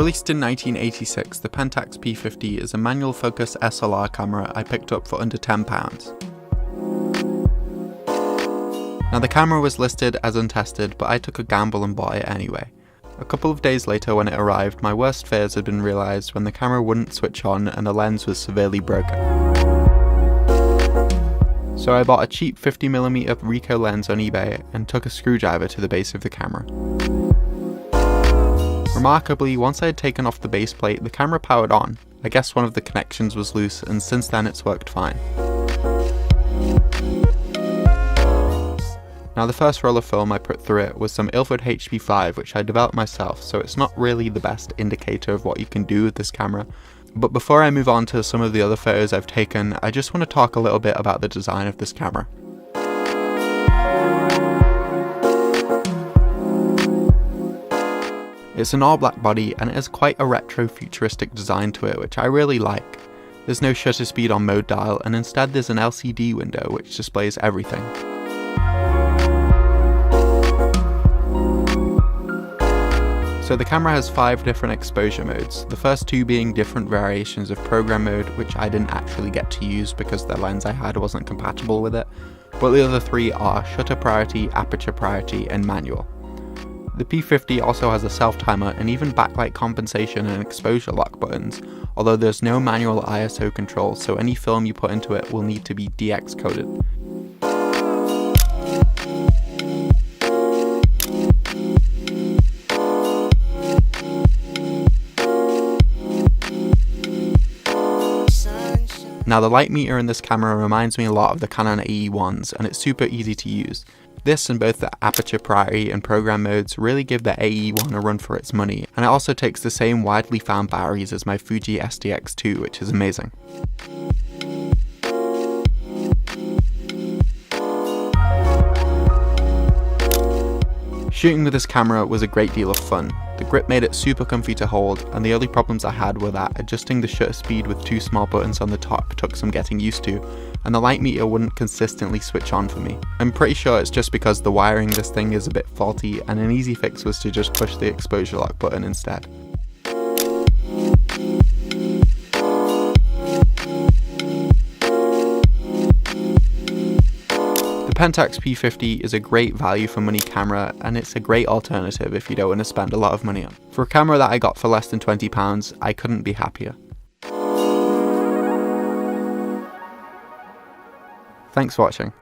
Released in 1986, the Pentax P50 is a manual focus SLR camera I picked up for under £10. Now the camera was listed as untested, but I took a gamble and bought it anyway. A couple of days later when it arrived, my worst fears had been realised when the camera wouldn't switch on and the lens was severely broken. So I bought a cheap 50mm Ricoh lens on eBay and took a screwdriver to the base of the camera. Remarkably, once I had taken off the base plate, the camera powered on. I guess one of the connections was loose, and since then it's worked fine. Now the first roll of film I put through it was some Ilford HP5, which I developed myself, so it's not really the best indicator of what you can do with this camera. But before I move on to some of the other photos I've taken, I just want to talk a little bit about the design of this camera. It's an all-black body and it has quite a retro-futuristic design to it, which I really like. There's no shutter speed on mode dial, and instead there's an LCD window which displays everything. So the camera has 5 different exposure modes, the first 2 being different variations of program mode, which I didn't actually get to use because the lens I had wasn't compatible with it, but the other 3 are shutter priority, aperture priority, and manual. The P50 also has a self-timer and even backlight compensation and exposure lock buttons, although there's no manual ISO control, so any film you put into it will need to be DX coded. Now the light meter in this camera reminds me a lot of the Canon AE-1s, and it's super easy to use. This and both the aperture priority and program modes really give the AE-1 a run for its money, and it also takes the same widely found batteries as my Fuji SDX2, which is amazing. Shooting with this camera was a great deal of fun. The grip made it super comfy to hold, and the only problems I had were that adjusting the shutter speed with 2 small buttons on the top took some getting used to, and the light meter wouldn't consistently switch on for me. I'm pretty sure it's just because the wiring this thing is a bit faulty, and an easy fix was to just push the exposure lock button instead. The Pentax P50 is a great value for money camera, and it's a great alternative if you don't want to spend a lot of money on. For a camera that I got for less than £20, I couldn't be happier. Thanks for watching.